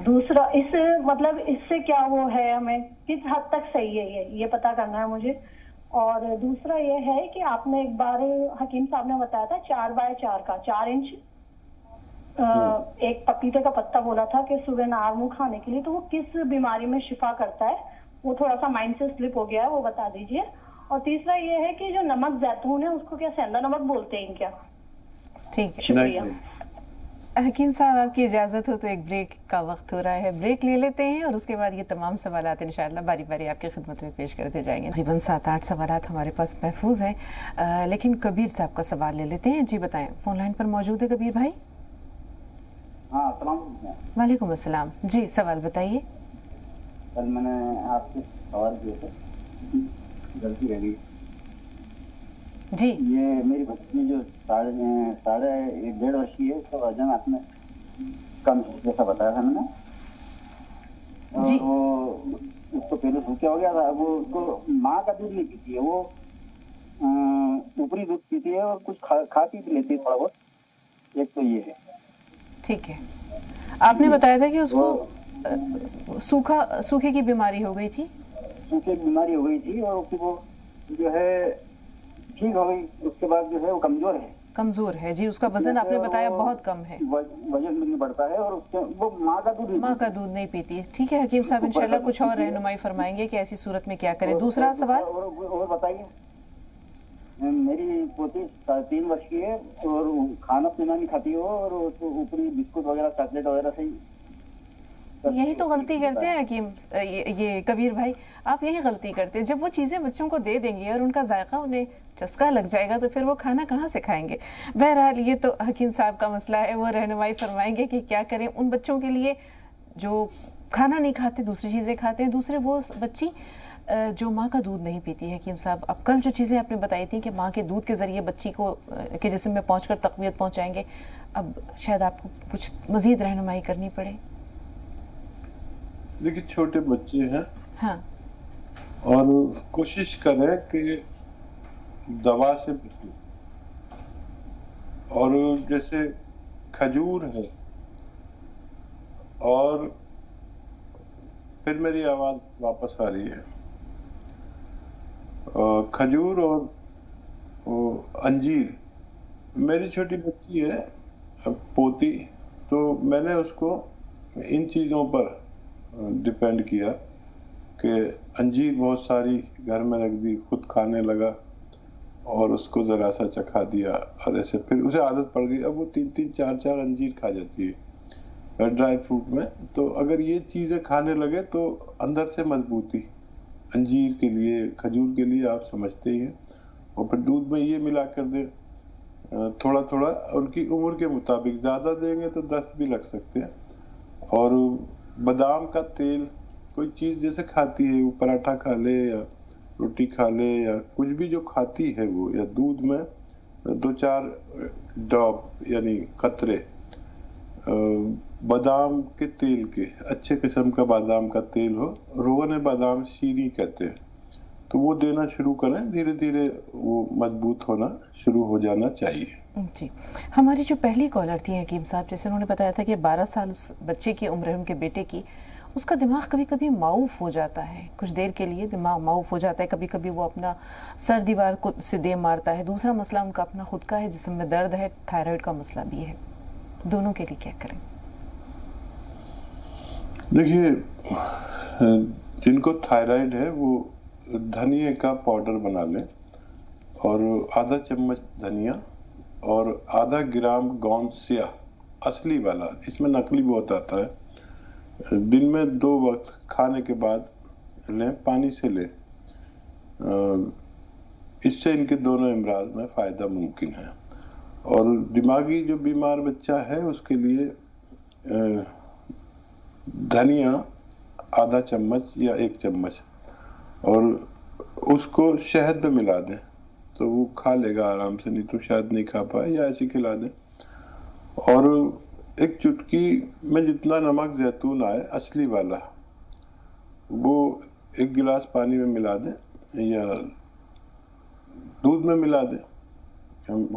दूसरा इस मतलब इससे क्या वो है, हमें किस हद तक सही है ये पता करना है मुझे। और दूसरा ये है कि आपने एक बार हकीम साहब ने बताया था 4x4 का 4 इंच एक पपीते का पत्ता बोला था कि सुबह नार मुंह खाने के लिए, तो वो किस बीमारी में शिफा करता है, वो थोड़ा सा माइंड से स्लिप हो गया है, वो बता दीजिए। और तीसरा ये है कि जो नमक जैतून है उसको क्या सेंधा नमक बोलते हैं क्या? ठीक है, शुक्रिया। हकीम साहब आपकी इजाज़त हो तो एक ब्रेक का वक्त हो रहा है, ब्रेक ले लेते हैं और उसके बाद ये तमाम सवालात इंशाअल्लाह बारी बारी आपकी खिदमत में पेश करते जाएंगे। तकरीबन 7-8 सवालात हमारे पास महफूज हैं, लेकिन कबीर साहब का सवाल ले लेते हैं। जी बताएं, फोन लाइन पर मौजूद है कबीर भाई। हाँ, वालेकुम अस्सलाम। जी सवाल बताइए। कल मैंने आपसे सवाल किए थे गलती रह गई। जी ये मेरी बच्ची जो साढ़े 1.5 वर्ष की है, उसका वजन आपने कम जैसा बताया था मैंने। जी। वो उसको पहले सूखा हो गया था, वो उसको माँ का दूध नहीं पीती है, वो ऊपरी दूध पीती है और कुछ खा पी लेती है थोड़ा बहुत। एक तो ये है। ठीक है। आपने बताया था कि उसको सूखे की बीमारी हो गई थी। सूखे की बीमारी हो गई थी और उसकी वो जो है ठीक हो गई। उसके बाद जो है वो कमजोर है जी। उसका वजन आपने बताया बहुत कम है, वजन नहीं बढ़ता है, और उसके वो माँ का दूध नहीं पीती। ठीक है हकीम साहब, इंशाल्लाह कुछ और रहनुमाई फरमाएंगे कि ऐसी सूरत में क्या करें। दूसरा सवाल और बताइए। मेरी पोती 3.5 वर्ष की है और खाना पीना नहीं खाती हो, और ऊपरी बिस्कुट वगैरह चॉकलेट वगैरह से यही तो गलती करते हैं हकीम, ये कबीर भाई, आप यही गलती करते हैं। जब वो चीज़ें बच्चों को दे देंगे और उनका जायका उन्हें चस्का लग जाएगा तो फिर वो खाना कहाँ से खाएंगे। बहरहाल ये तो हकीम साहब का मसला है, वो रहनुमाई फरमाएंगे कि क्या करें उन बच्चों के लिए जो खाना नहीं खाते, दूसरी चीज़ें खाते हैं। दूसरे वो बच्ची जो माँ का दूध नहीं पीती है। हकीम साहब, अब कल जो चीज़ें आपने बताई थी कि माँ के दूध के ज़रिए बच्ची को के जिस्म में पहुँचकर तक़वियत पहुँचाएंगे, अब शायद आपको कुछ मज़ीद रहनुमाई करनी पड़े। देखिए छोटे बच्चे हैं, हाँ, और कोशिश करें कि दवा से बचें। और जैसे खजूर है, और फिर मेरी आवाज वापस आ रही है। खजूर और अंजीर, मेरी छोटी बच्ची है पोती, तो मैंने उसको इन चीज़ों पर डिपेंड किया कि अंजीर बहुत सारी घर में रख दी, खुद खाने लगा और उसको ज़रा सा चखा दिया, और ऐसे फिर उसे आदत पड़ गई। अब वो 3-3, 4-4 अंजीर खा जाती है ड्राई फ्रूट में। तो अगर ये चीज़ें खाने लगे तो अंदर से मजबूती अंजीर के लिए, खजूर के लिए आप समझते ही हैं। और फिर दूध में ये मिला कर दे थोड़ा थोड़ा, उनकी उम्र के मुताबिक, ज़्यादा देंगे तो दस्त भी लग सकते हैं। और बादाम का तेल, कोई चीज़ जैसे खाती है, वो पराठा खा ले या रोटी खा ले या कुछ भी जो खाती है वो, या दूध में 2-4 ड्रॉप यानी कतरे बादाम के तेल के, अच्छे किस्म का बादाम का तेल हो, रोगन बादाम शीरी कहते हैं, तो वो देना शुरू करें। धीरे धीरे वो मजबूत होना शुरू हो जाना चाहिए। जी, हमारी जो पहली कॉलर थी हकीम साहब, जैसे उन्होंने बताया था कि 12 साल उस बच्चे की उम्र है, उनके बेटे की, उसका दिमाग कभी कभी माऊफ हो जाता है, कुछ देर के लिए दिमाग माऊफ हो जाता है, कभी कभी वो अपना सर दीवार को से दे मारता है। दूसरा मसला उनका अपना खुद का है, जिस्म में दर्द है, थायराइड का मसला भी है। दोनों के लिए क्या करें? देखिए, जिनको थायराइड है वो धनिया का पाउडर बना लें, और आधा चम्मच धनिया और आधा ग्राम गोंद स्याह असली वाला, इसमें नकली बहुत आता है, दिन में 2 वक्त खाने के बाद लें, पानी से लें। इससे इनके दोनों अमराज में फ़ायदा मुमकिन है। और दिमागी जो बीमार बच्चा है उसके लिए धनिया आधा चम्मच या 1 चम्मच, और उसको शहद में मिला दें तो वो खा लेगा आराम से, नहीं तो शायद नहीं खा पाए, या ऐसे खिला दें। और 1 चुटकी में जितना नमक जैतून आए असली वाला, वो 1 गिलास पानी में मिला दें या दूध में मिला दें,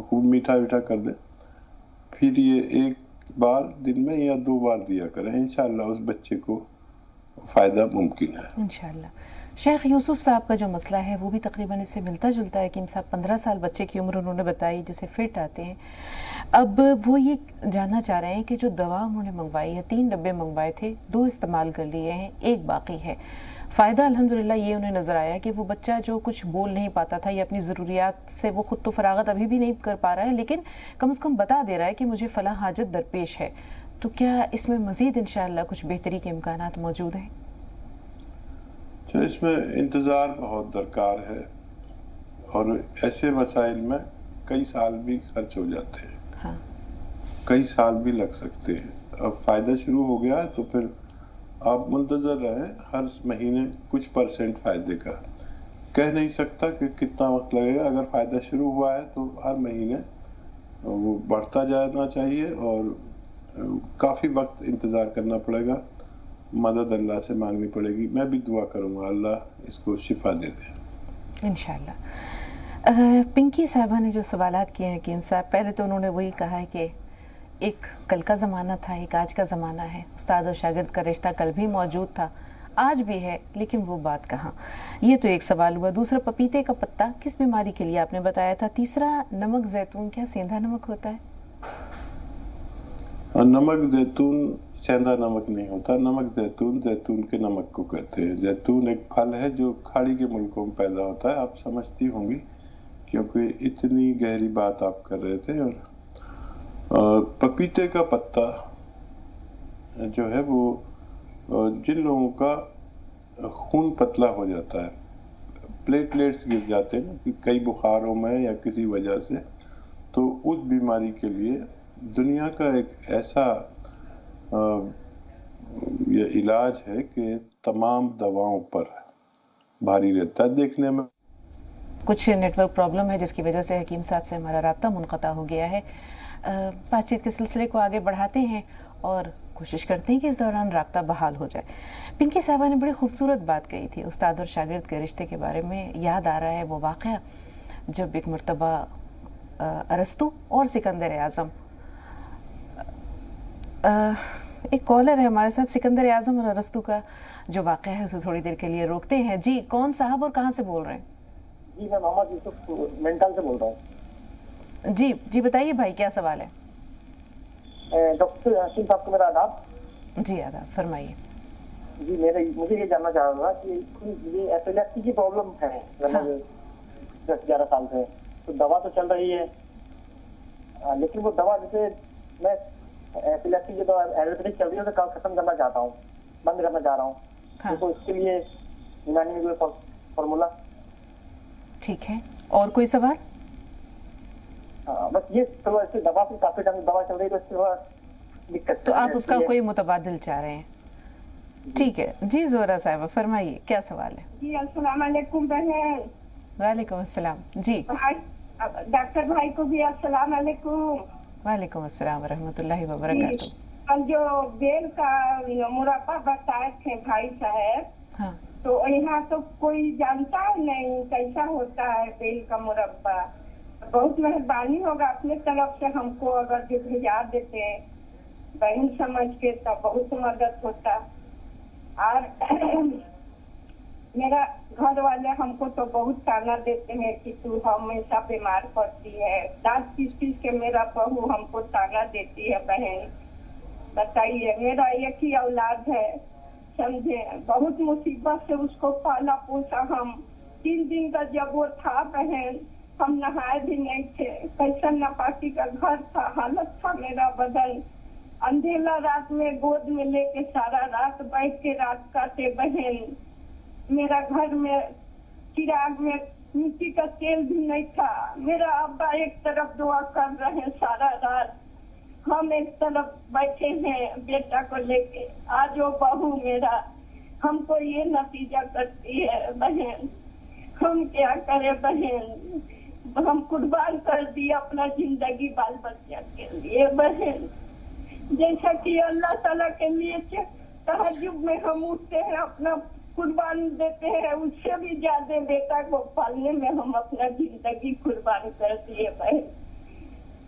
खूब मीठा मीठा कर दें। फिर ये 1 बार दिन में या 2 बार दिया करें, इंशाल्लाह उस बच्चे को फ़ायदा मुमकिन है इंशाल्लाह। शेख यूसुफ साहब का जो मसला है वो भी तकरीबन इससे मिलता जुलता है। हकीम साहब 15 साल बच्चे की उम्र उन्होंने बताई, जिसे फिट आते हैं। अब वो ये जानना चाह रहे हैं कि जो दवा उन्होंने मंगवाई है, 3 डब्बे मंगवाए थे, 2 इस्तेमाल कर लिए हैं, 1 बाकी है। फ़ायदा अल्हम्दुलिल्लाह ये उन्हें नज़र आया कि वो बच्चा जो कुछ बोल नहीं पाता था या अपनी ज़रूरियात से वो ख़ुद तो फरागत अभी भी नहीं कर पा रहा है, लेकिन कम से कम बता दे रहा है कि मुझे फ़लाँ हाजत दरपेश है। तो क्या इसमें मज़ीद इंशाअल्लाह कुछ बेहतरी के इम्कानात मौजूद हैं? तो इसमें इंतज़ार बहुत दरकार है, और ऐसे मसाइल में कई साल भी खर्च हो जाते हैं। हाँ। कई साल भी लग सकते हैं। अब फ़ायदा शुरू हो गया तो फिर आप मुंतज़र रहें, हर महीने कुछ % फ़ायदे का। کہہ نہیں سکتا کہ کتنا وقت لگے گا. اگر فائدہ شروع ہوا ہے تو ہر مہینے وہ بڑھتا جانا چاہیے اور کافی وقت انتظار کرنا پڑے گا. مدد اللہ سے مانگنی پڑے گی. میں بھی دعا کروں گا اللہ اس کو شفا دے دے انشاءاللہ. پنکی صاحبہ نے جو سوالات کیے ہیں حکیم صاحب، پہلے تو انہوں نے وہی کہا ہے کہ ایک کل کا زمانہ تھا، ایک آج کا زمانہ ہے. استاد اور شاگرد کا رشتہ کل بھی موجود تھا، آج بھی ہے، لیکن وہ بات کہاں. یہ تو ایک سوال ہوا. دوسرا، پپیتے کا پتا کس بیماری کے لیے آپ نے بتایا تھا. تیسرا، نمک زیتون کیا سیندھا نمک ہوتا ہے؟ نمک زیتون سیندھا نمک نہیں ہوتا. نمک زیتون زیتون کے نمک کو کہتے ہیں. زیتون ایک پھل ہے جو کھاڑی کے ملکوں میں پیدا ہوتا ہے. آپ سمجھتی ہوں گی کیونکہ اتنی گہری بات آپ کر رہے تھے. اور پپیتے کا پتا جو ہے وہ جن لوگوں کا خون پتلا ہو جاتا ہے، پلیٹلیٹس گر جاتے ہیں کہ کئی بخاروں میں یا کسی وجہ سے، تو اس بیماری کے لیے دنیا کا ایک ایسا یہ علاج ہے کہ تمام دواؤں پر بھاری رہتا ہے. دیکھنے میں کچھ نیٹ ورک پرابلم ہے جس کی وجہ سے حکیم صاحب سے ہمارا رابطہ منقطع ہو گیا ہے. بات چیت کے سلسلے کو آگے بڑھاتے ہیں اور کوشش کرتے ہیں کہ اس دوران رابطہ بحال ہو جائے. پنکی صاحبہ نے بڑی خوبصورت بات کہی تھی استاد اور شاگرد کے رشتے کے بارے میں. یاد آ رہا ہے وہ واقعہ جب ایک مرتبہ ارسطو اور سکندر اعظم، ایک کالر ہے ہمارے ساتھ. سکندر اعظم اور ارسطو کا جو واقعہ ہے اسے تھوڑی دیر کے لیے روکتے ہیں. جی کون صاحب اور کہاں سے بول رہے ہیں؟ جی میں محمد یوسف مینٹل سے بول رہا ہوں. جی بتائیے بھائی کیا سوال ہے؟ ڈاکٹر حسین صاحب کو میرا آداب. جی آداب، فرمائیے. جی مجھے یہ جاننا چاہ رہا تھا کہ یہ ایپیلیپسی کی پرابلم ہے 10-11 سال سے، تو دوا تو چل رہی ہے، لیکن وہ دوا جیسے میں ایپیلیپسی کی دوا ایلوپیتھک چل رہی ہے اسے ختم کرنا چاہتا ہوں، بند کرنا چاہ رہا ہوں، تو اس کے لیے یونانی میں کوئی فارمولا؟ ٹھیک ہے، اور کوئی سوال؟ بس یہ دوا سے کافی ٹائم دوا چل رہی ہے تو اس سے دقت، تو آپ اس کا کوئی متبادل چاہ رہے ہیں. ٹھیک ہے جی زہرا صاحبہ فرمائیے کیا سوال ہے. جی السلام علیکم بہن. وعلیکم السلام. جی ڈاکٹر بھائی کو بھی السلام علیکم. وعلیکم السلام ورحمۃ اللہ وبرکاتہ. کل جو بیل کا مربع بتائے تھے بھائی صاحب، تو یہاں تو کوئی جانتا ہے نہیں کیسا ہوتا ہے بیل کا مربع. بہت مہربانی ہوگا اپنے طرف سے ہم کو اگر جو بھیجا دیتے بہن سمجھ کے تو بہت مدد ہوتا. اور میرا گھر والے ہم کو تو بہت تانا دیتے ہیں کہ تو ہمیشہ بیمار پڑتی ہے. دانت پیس کے میرا بہو ہم کو تانا دیتی ہے. بہن بتائیے، میرا ایک ہی اولاد ہے، سمجھے، بہت مصیبت سے اس کو پالا پوسا. ہم 3 دن کا جب وہ تھا بہن ہم نہائے بھی نہیں تھے. کیسا نپاسی کا گھر تھا، حالت تھا میرا بدن. اندھیلا رات میں گود میں لے کے سارا رات بیٹھ کے رات کاٹے. بہن میرا گھر میں چراغ میں مٹی کا تیل بھی نہیں تھا. میرا ابا ایک طرف دعا کر رہے ہیں سارا رات، ہم ایک طرف بیٹھے ہیں بیٹا کو لے کے. آج وہ بہو میرا ہم کو یہ نتیجہ کرتی ہے. بہن ہم کیا کرے بہن، ہم قربان کر دیے اپنا زندگی بال بچہ کے لیے. بہن جیسا کہ اللہ تعالیٰ کے لیے تہجد میں ہم اٹھتے ہیں اپنا قربان دیتے ہیں، اس سے بھی زیادہ بیٹا کو پالنے میں ہم اپنا زندگی قربان کر دیے. بہن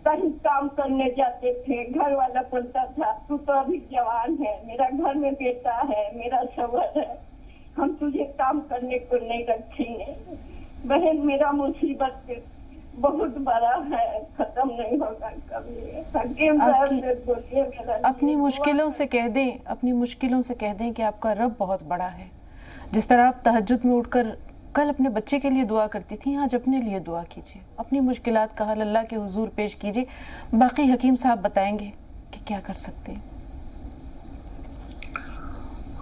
کہیں کام کرنے جاتے تھے، گھر والا بولتا تھا تو ابھی جوان ہے، میرا گھر میں بیٹا ہے، میرا شوہر ہے، ہم تجھے کام کرنے کو نہیں رکھیں گے. بہن میرا مصیبت بہت بڑا ہے، ختم نہیں ہوگا کبھی. اپنی مشکلوں سے کہہ دیں، اپنی مشکلوں سے کہہ دیں کہ آپ کا رب بہت بڑا ہے. جس طرح آپ تہجد میں اٹھ کر کل اپنے بچے کے لیے دعا کرتی تھی، آج اپنے لیے دعا کیجیے، اپنی مشکلات کا حل اللہ کے حضور پیش کیجیے. باقی حکیم صاحب بتائیں گے کہ کیا کر سکتے ہیں.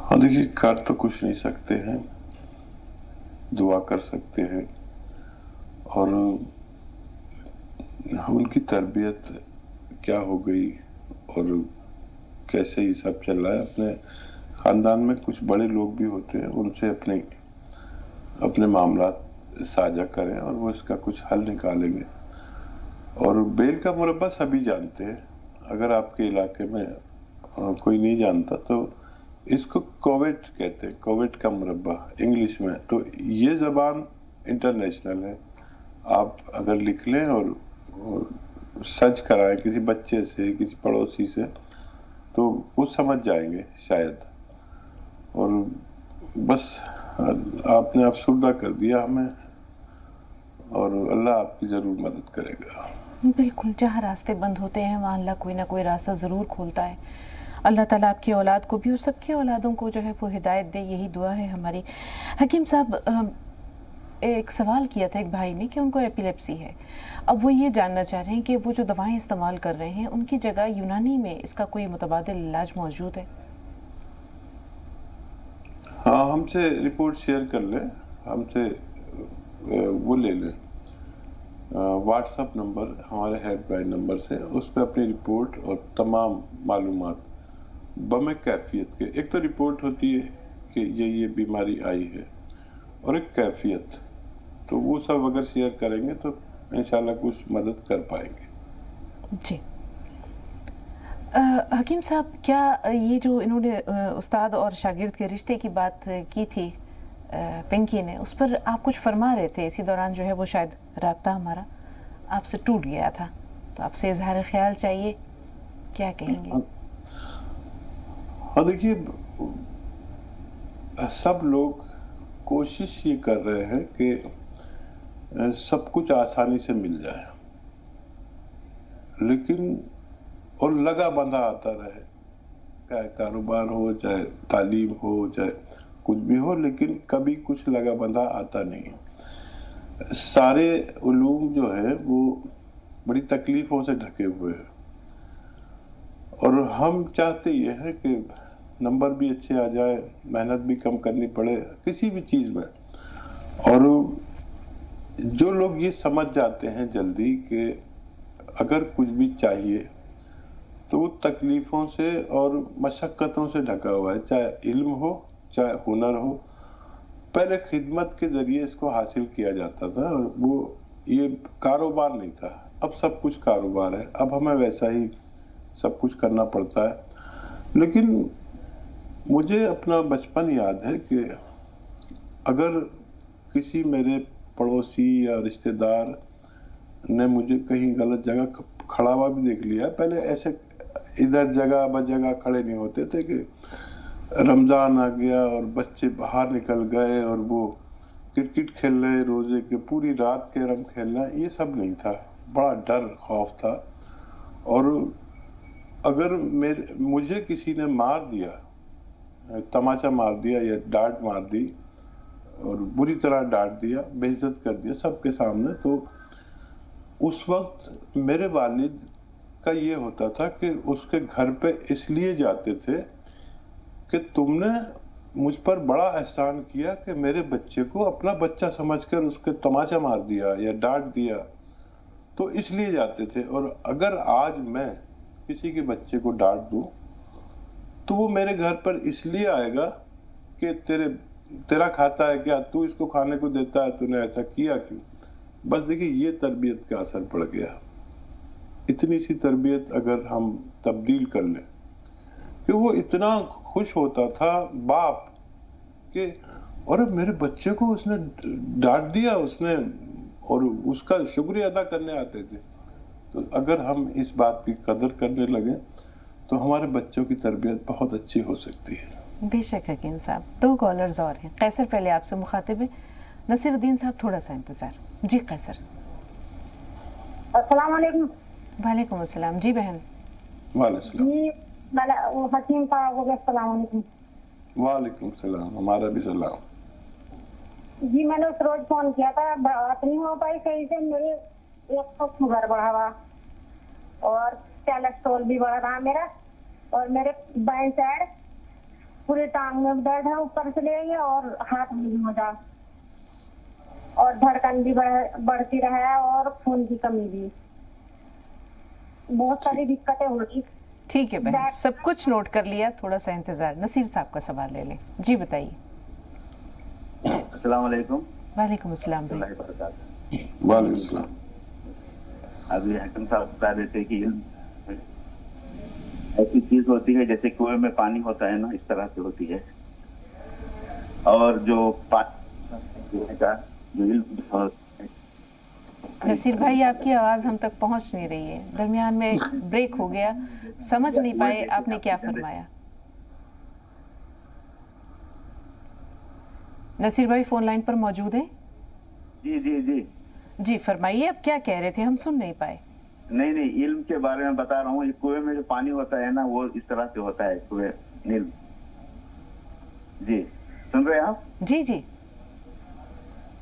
ہاں دیکھیے، کر تو کچھ نہیں سکتے ہیں، دعا کر سکتے ہیں. اور ان کی تربیت کیا ہو گئی اور کیسے یہ سب چل رہا ہے. اپنے خاندان میں کچھ بڑے لوگ بھی ہوتے ہیں، ان سے اپنے معاملات साझा करें और वो इसका कुछ हल निकालेंगे। और बेल का मुरब्बा सभी जानते हैं, अगर आपके इलाके में कोई नहीं जानता तो इसको कोवेट कहते हैं, कोवेट का मुरब्बा इंग्लिश में। तो ये ज़बान इंटरनेशनल है, आप अगर लिख लें और सर्च कराएं किसी बच्चे से, किसी पड़ोसी से, तो वो समझ जाएंगे शायद। और बस आपने अफसुर्दा कर दिया हमें, और अल्लाह आपकी ज़रूर मदद करेगा। बिल्कुल, जहाँ रास्ते बंद होते हैं वहाँ अल्लाह कोई ना कोई रास्ता ज़रूर खोलता है। अल्लाह ताला आपकी औलाद को भी और सबकी औलादों को जो है वो हिदायत दे, यही दुआ है हमारी। हकीम साहब, एक सवाल किया था एक भाई ने कि उनको एपिलेप्सी है। अब वो ये जानना चाह रहे हैं कि वो जो दवाएं इस्तेमाल कर रहे हैं उनकी जगह यूनानी में इसका कोई मुतबादिल इलाज मौजूद है? हाँ, हमसे रिपोर्ट शेयर कर लें, हमसे वो ले लें, व्हाट्सएप नंबर हमारे हेल्पलाइन नंबर से, उस पर अपनी रिपोर्ट और तमाम मालूमात बम कैफियत के, एक तो रिपोर्ट होती है कि ये बीमारी आई है, और एक कैफियत, तो वो सब अगर शेयर करेंगे तो इंशाल्लाह कुछ मदद कर पाएंगे। जी हकीम साहब, क्या ये जो इन्होंने उस्ताद और शागिर्द के रिश्ते की बात की थी पिंकी ने, उस पर आप कुछ फरमा रहे थे, इसी दौरान जो है वो शायद राब्ता हमारा आपसे टूट गया था, तो आपसे इजहार ख्याल चाहिए, क्या कहेंगे? हाँ, देखिए, सब लोग कोशिश ये कर रहे हैं कि सब कुछ आसानी से मिल जाए, लेकिन और लगा बंधा आता रहे, चाहे कारोबार हो, चाहे तालीम हो, चाहे कुछ भी हो, लेकिन कभी कुछ लगा बंधा आता नहीं। सारे उलूम जो है वो बड़ी तकलीफों से ढके हुए हैं, और हम चाहते ये हैं कि नंबर भी अच्छे आ जाए, मेहनत भी कम करनी पड़े किसी भी चीज़ में। और जो लोग ये समझ जाते हैं जल्दी कि अगर कुछ भी चाहिए तो वो तकलीफ़ों से और मशक्क़तों से ढका हुआ है, चाहे इल्म हो, चाहे हुनर हो। पहले खिदमत के ज़रिए इसको हासिल किया जाता था, और वो ये कारोबार नहीं था, अब सब कुछ कारोबार है, अब हमें वैसा ही सब कुछ करना पड़ता है। लेकिन मुझे अपना बचपन याद है कि अगर किसी मेरे पड़ोसी या रिश्तेदार ने मुझे कहीं गलत जगह खड़ा हुआ भी देख लिया, पहले ऐसे इधर जगह ब जगह खड़े नहीं होते थे कि रमज़ान आ गया और बच्चे बाहर निकल गए और वो क्रिकेट खेल रहे रोज़े के, पूरी रात कैरम खेलना, ये सब नहीं था। बड़ा डर खौफ था। और अगर मुझे किसी ने मार दिया, तमाचा मार दिया या डांट मार दी और बुरी तरह डांट दिया, बेइज्जत कर दिया सबके सामने, तो उस वक्त मेरे वालिद का ये होता था कि उसके घर पे इसलिए जाते थे कि तुमने मुझ पर बड़ा एहसान किया कि मेरे बच्चे को अपना बच्चा समझकर उसके तमाचा मार दिया या डांट दिया, तो इसलिए जाते थे। और अगर आज मैं किसी के बच्चे को डांट दूं तो वो मेरे घर पर इसलिए आएगा कि तेरा खाता है क्या, तू इसको खाने को देता है, तूने ऐसा किया क्यों। बस देखिए, ये तरबियत का असर पड़ गया। इतनी सी तरबियत अगर हम तब्दील कर लें कि वो इतना खुश होता था बाप कि और मेरे बच्चे को उसने डांट दिया उसने, और उसका शुक्रिया अदा करने आते थे। तो अगर हम इस बात की कदर करने लगे तो हमारे बच्चों की तरबियत बहुत अच्छी हो सकती है। बेशक हकीम साहब। 2 कॉलर्स और हैं। कैसर पहले आपसे मुखातिब है, नसीरुद्दीन साहब थोड़ा सा इंतजार। जी कैसर। अस्सलाम वालेकुम। वालेकुम अस्सलाम। जी बहन। वालेकुम जी हकीम साहब को अस्सलाम वालेकुम। वालेकुम सलाम, हमारा भी सलाम। जी मैंने उस रोज फोन किया था, बात नहीं हो पाई सही से। मेरे एक तो शुगर बढ़ा हुआ और कोलेस्ट्रॉल भी बढ़ रहा है मेरा, और मेरे बाएं साइड पूरी टांग में दर्द है ऊपर से लेंगे और हाथ में हो जा, और धड़कन भी बढ़ती रहा है और खून की कमी भी, बहुत सारी दिक्कतें हो रही। ठीक है बहन, सब कुछ नोट कर लिया, थोड़ा सा इंतजार। नसीर साहब का सवाल ले लें। जी बताइए। अस्सलाम वालेकुम। वालेकुम अस्सलाम भाई। वालेकुम अस्सलाम। अभी हकीम साहब बता रहे थे कि ऐसी चीज होती है जैसे कुएं में पानी होता है ना, इस तरह से होती है। और जो पानी का जो इल्म, नसीर भाई आपकी आवाज हम तक पहुंच नहीं रही है, दरमियान में ब्रेक हो गया, समझ नहीं पाए आपने क्या फरमाया। नसीर भाई फोन लाइन पर मौजूद हैं? जी जी जी जी फरमाइए, अब क्या कह रहे थे, हम सुन नहीं पाए। नहीं नहीं, इल्म के बारे में बता रहा हूँ। ये कुएं में जो पानी होता है ना, वो इस तरह से होता है कुएं इल्म। जी सुन रहे हैं आप? जी जी।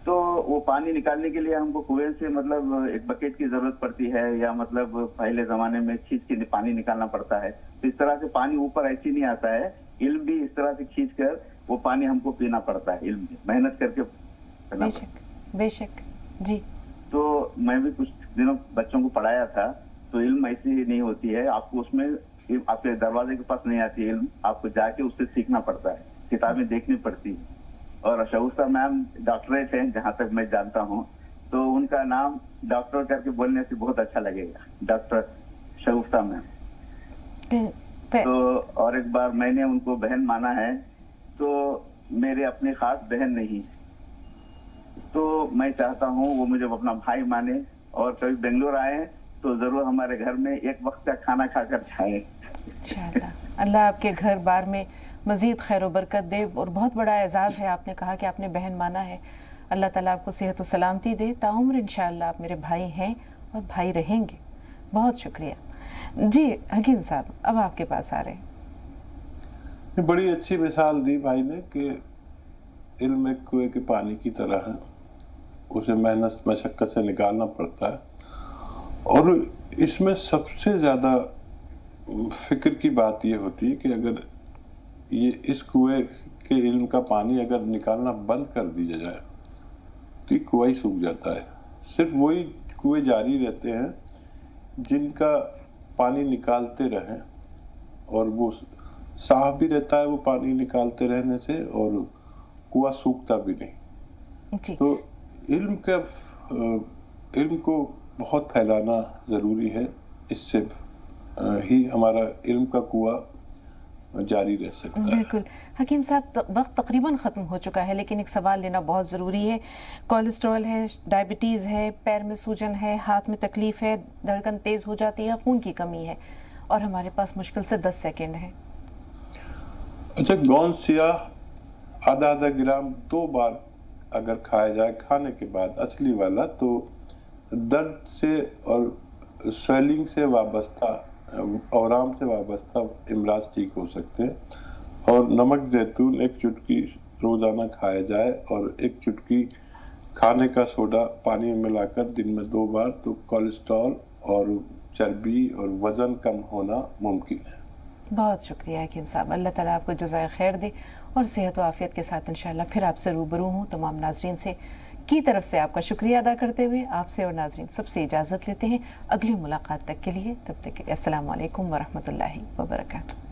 तो वो पानी निकालने के लिए हमको कुएं से मतलब एक बकेट की जरूरत पड़ती है, या मतलब पहले जमाने में खींच के पानी निकालना पड़ता है। तो इस तरह से पानी ऊपर ऐसे नहीं आता है। इल्म भी इस तरह से खींच कर वो पानी हमको पीना पड़ता है, इल्म मेहनत करके। बेशक बेशक जी। तो मैं भी कुछ दिनों बच्चों को पढ़ाया था। तो इल्म ऐसी ही नहीं होती है, आपको उसमें आपके दरवाजे के पास नहीं आती इल्म, आपको जाके उससे सीखना पड़ता है, किताबें देखनी पड़ती है। और शगुफ्ता मैम डॉक्टरेट हैं जहाँ तक मैं जानता हूँ, तो उनका नाम डॉक्टर करके बोलने से बहुत अच्छा लगेगा, डॉक्टर शगुफ्ता मैम। तो और एक बार मैंने उनको बहन माना है, तो मेरे अपने खास बहन नहीं, तो मैं चाहता हूँ वो मुझे अपना भाई माने, और कभी बेंगलोर आए तो जरूर हमारे घर में एक वक्त का खाना खाकर जाए। इंशाअल्लाह अल्लाह आपके घर बार में मज़ीद खैर व बरकत दे। और बहुत बड़ा एजाज़ है, आपने कहा कि आपने बहन माना है, अल्लाह ताला आपको सेहत व सलामती दे, ताउम्र इंशाअल्लाह आप मेरे भाई हैं और भाई रहेंगे। बहुत शुक्रिया जी। हकीम साहब अब आपके पास आ रहे हैं। बड़ी अच्छी मिसाल दी भाई ने कि इल्म एक कुएं के पानी की तरह है, उसे मेहनत मशक्कत से निकालना पड़ता है। और इसमें सबसे ज़्यादा फिक्र की बात ये होती है कि अगर ये इस कुएं के इल्म का पानी अगर निकालना बंद कर दिया जाए तो ये कुआं ही सूख जाता है। सिर्फ वही कुएं जारी रहते हैं जिनका पानी निकालते रहें, और वो साफ भी रहता है वो पानी निकालते रहने से, और कुआं सूखता भी नहीं जी। तो इल्म को बहुत फैलाना ज़रूरी है, इससे ही हमारा इल्म का कुआं जारी रह सकता है। बिल्कुल हकीम साहब, वक्त तकरीबन ख़त्म हो चुका है, लेकिन एक सवाल लेना बहुत ज़रूरी है। कोलेस्ट्रॉल है, डायबिटीज़ है, पैर में सूजन है, हाथ में तकलीफ़ है, धड़कन तेज़ हो जाती है, खून की कमी है, और हमारे पास मुश्किल से 10 सेकेंड है। अच्छा, गोंद सियाह आधा ग्राम 2 बार अगर खाया जाए खाने के बाद, असली वाला, तो दर्द से और स्वेलिंग से वाबस्ता, औराम से वाबस्ता इमराज ठीक हो सकते हैं। और नमक जैतून 1 चुटकी रोजाना खाया जाए, और 1 चुटकी खाने का सोडा पानी में मिलाकर दिन में 2 बार, तो कोलेस्ट्रॉल और चर्बी और वजन कम होना मुमकिन है। बहुत शुक्रिया हकीम साहब, अल्लाह ताला आपको जज़ाए खैर दे, और सेहत व आफियत के साथ इंशाअल्लाह फिर आपसे रूबरू हूँ। तमाम नाजरीन से की तरफ से आपका शुक्रिया अदा करते हुए आपसे और नाजरीन सबसे इजाज़त लेते हैं। अगली मुलाकात तक के लिए, तब तक के लिए अस्सलामु अलैकुम व रहमतुल्लाहि व बरकातुहू।